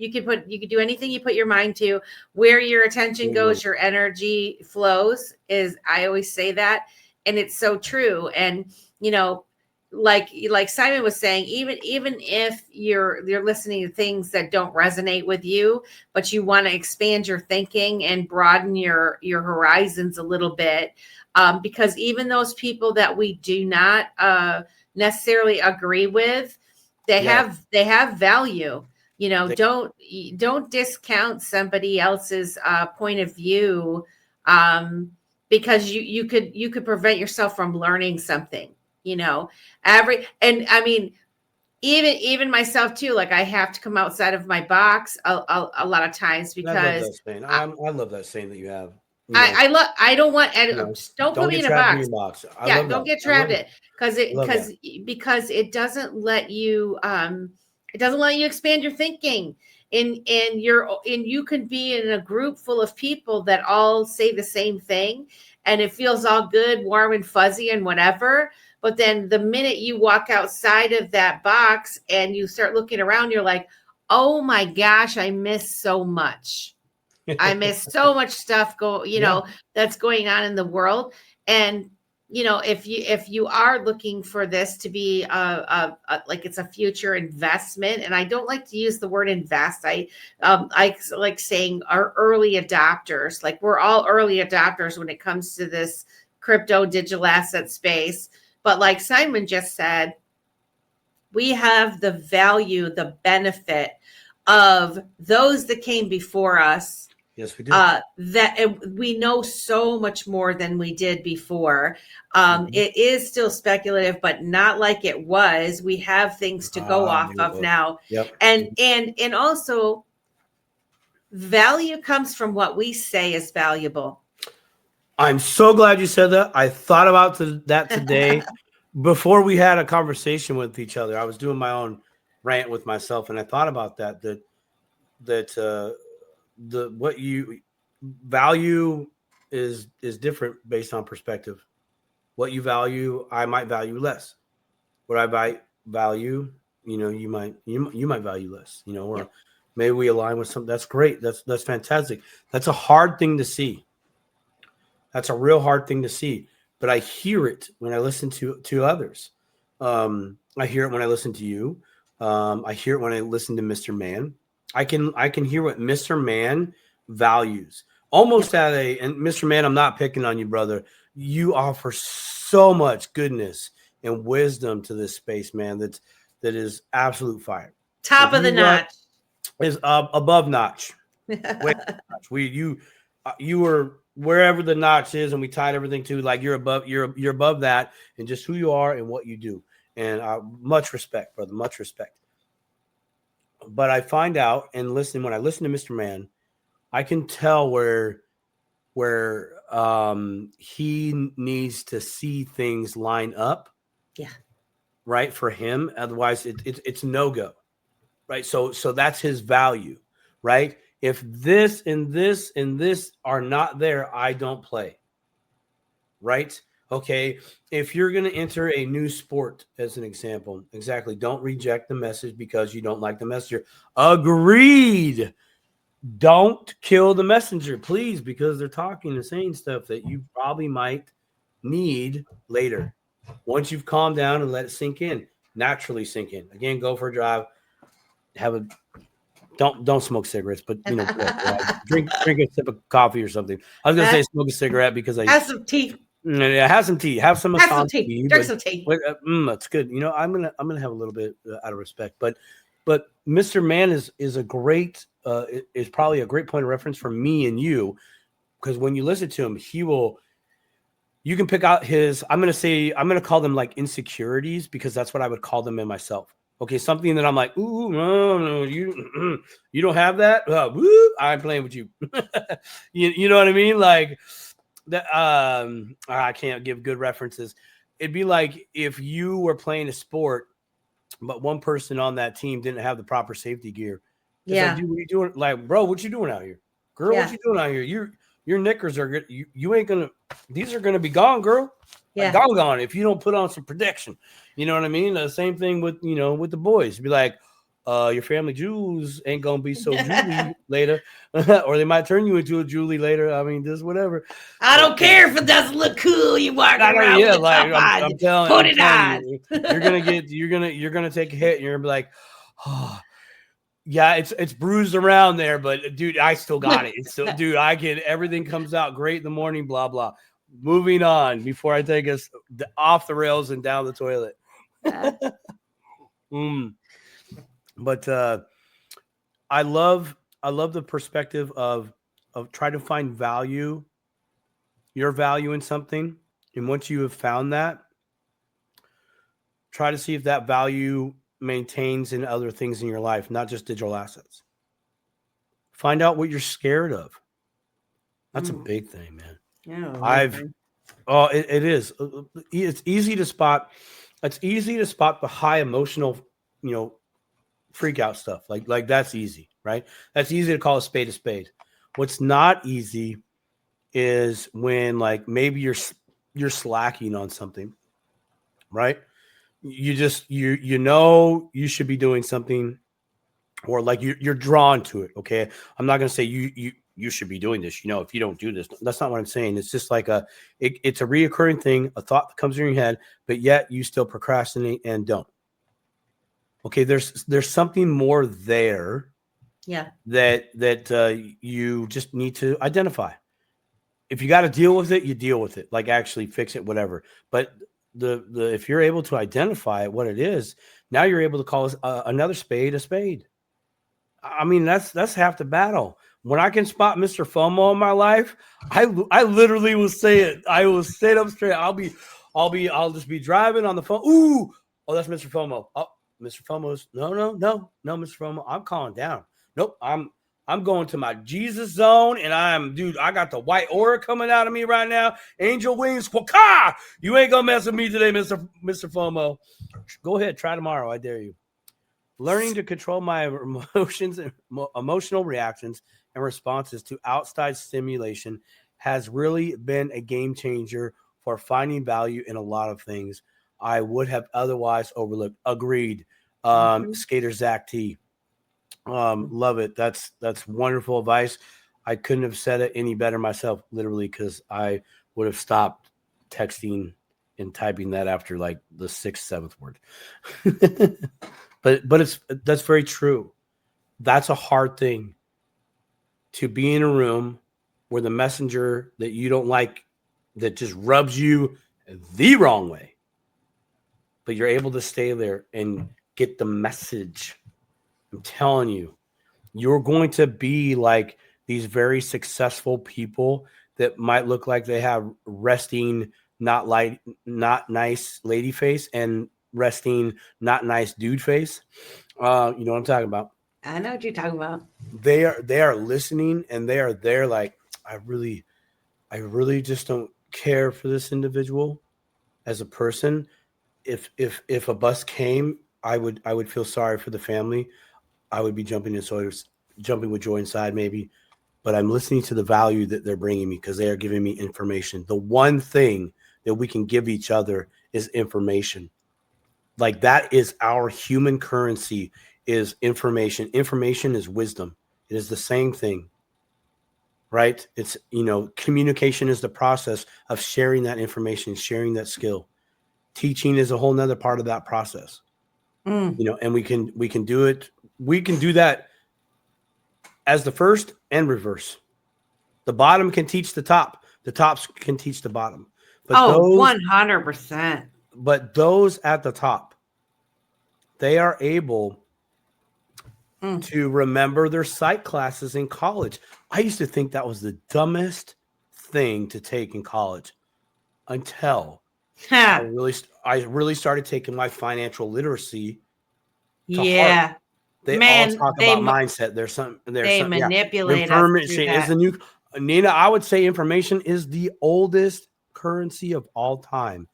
You could do anything you put your mind to. Where your attention goes, your energy flows. I always say that, and it's so true. And like Simon was saying, even if you're listening to things that don't resonate with you, but you want to expand your thinking and broaden your horizons a little bit, because even those people that we do not necessarily agree with, they have value. Don't discount somebody else's point of view, because you could prevent yourself from learning something. And I mean, even myself too, like I have to come outside of my box a lot of times, I love because that saying. I love that saying that you have. I don't want, and don't put Don't me get in a trapped in box. your box. I Yeah, love don't that. get I love trapped in it. it, because it doesn't let you expand your thinking. And you can be in a group full of people that all say the same thing, and it feels all good, warm and fuzzy and whatever. But then the minute you walk outside of that box and you start looking around, you're like, oh my gosh, I miss so much. I miss so much stuff that's going on in the world. And if you are looking for this to be like it's a future investment, and I don't like to use the word invest. I like saying our early adopters. Like, we're all early adopters when it comes to this crypto digital asset space. But like Simon just said, we have the value, the benefit of those that came before us. Yes, we do. That we know so much more than we did before. It is still speculative, but not like it was. We have things to go off of now. Yep. And also, value comes from what we say is valuable. I'm so glad you said that. I thought about that today before we had a conversation with each other. I was doing my own rant with myself, and I thought about that what you value is different based on perspective. What you value, I might value less. What I value, you might value less. Or maybe we align with something. That's great. That's fantastic. That's a hard thing to see. That's a real hard thing to see. But I hear it when I listen to others. I hear it when I listen to you. I hear it when I listen to Mr. Man. I can hear what Mr. Man values. Almost and Mr. Man, I'm not picking on you, brother. You offer so much goodness and wisdom to this space, man. That is absolute fire. Top of the notch. Is above notch. Wait, you were wherever the notch is, and we tied everything to, like, you're above that, and just who you are and what you do. And much respect, brother, much respect. But I find out and when I listen to Mr. Man, I can tell where he needs to see things line up. Yeah. Right, for him. Otherwise, it's no go. Right. So that's his value. Right. If this and this and this are not there, I don't play. Right. Okay. If you're going to enter a new sport, as an example, exactly. Don't reject the message because you don't like the messenger. Agreed. Don't kill the messenger, please, because they're talking and saying stuff that you probably might need later. Once you've calmed down and let it sink in, naturally sink in. Again, go for a drive. Don't smoke cigarettes, but drink a sip of coffee or something. I was gonna say smoke a cigarette because I have some tea. Yeah, have some tea. Have some tea. Drink some tea. That's good. I'm gonna have a little bit out of respect, but Mr. Man is a great is probably a great point of reference for me and you, because when you listen to him, you can pick out I'm gonna call them like insecurities, because that's what I would call them in myself. Okay, something that I'm like, ooh, no, you don't have that. Woo, I'm playing with you. you know what I mean? Like that. I can't give good references. It'd be like if you were playing a sport, but one person on that team didn't have the proper safety gear. It's like, dude, what are you doing? Like, bro, what you doing out here? Girl, what you doing out here? Your knickers are good. You ain't gonna. These are gonna be gone, girl. Like, gone if you don't put on some protection. You know what I mean? The same thing with with the boys. Be like, your family jewels ain't gonna be so Julie later, or they might turn you into a Julie later. I mean, just whatever. I don't care if it doesn't look cool. You walking around with a like top on. I'm Put telling it on. you, you're gonna take a hit, and you're gonna be like, oh, yeah, it's bruised around there, but dude, I still got it. It's still, dude, I get everything comes out great in the morning. Blah blah. Moving on before I take us off the rails and down the toilet. But I love the perspective of try to find your value in something, and once you have found that, try to see if that value maintains in other things in your life, not just digital assets. Find out what you're scared of. That's a big thing, man. Yeah, It is. It's easy to spot. It's easy to spot the high emotional, freak out stuff. Like that's easy, right? That's easy to call a spade a spade. What's not easy is when like maybe you're slacking on something, right? You just you should be doing something, or like you're drawn to it. Okay, I'm not gonna say you should be doing this. If you don't do this, that's not what I'm saying. It's just like it's a reoccurring thing, a thought that comes in your head, but yet you still procrastinate and don't. Okay, there's something more there. Yeah. That you just need to identify. If you got to deal with it, you deal with it. Like actually fix it, whatever. But the if you're able to identify what it is, now you're able to call another spade a spade. I mean, that's half the battle. When I can spot Mr. FOMO in my life, I literally will say it. I will say it up straight. I'll just be driving on the phone. Ooh, oh, that's Mr. FOMO. Oh, Mr. FOMO's no, Mr. FOMO. I'm calling down. Nope, I'm going to my Jesus zone, and I got the white aura coming out of me right now. Angel wings, quaka! You ain't gonna mess with me today, Mr. FOMO. Go ahead, try tomorrow. I dare you. Learning to control my emotions and emotional reactions and responses to outside stimulation has really been a game changer for finding value in a lot of things I would have otherwise overlooked. Agreed. Skater Zach T. Love it. That's wonderful advice. I couldn't have said it any better myself, literally, because I would have stopped texting and typing that after like the 6th, 7th word. But that's very true. That's a hard thing, to be in a room where the messenger that you don't like, that just rubs you the wrong way, but you're able to stay there and get the message. I'm telling you, you're going to be like these very successful people that might look like they have resting, not nice lady face, and resting, not nice dude face. You know what I'm talking about? I know what you're talking about. They are listening, and they are there like, I really just don't care for this individual as a person. If a bus came, I would feel sorry for the family. I would be jumping with joy inside, maybe. But I'm listening to the value that they're bringing me, because they are giving me information. The one thing that we can give each other is information. Like, that is our human currency, is information. Information is wisdom. It is the same thing, right? It's, communication is the process of sharing that information, sharing that skill. Teaching is a whole nother part of that process. And we can do it. We can do that as the first and reverse. The bottom can teach the top. The tops can teach the bottom. But 100%. But those at the top, they are able to remember their psych classes in college. I used to think that was the dumbest thing to take in college, until I really started taking my financial literacy to heart. They all talk about mindset. They manipulate information is the new Nina. I would say information is the oldest currency of all time.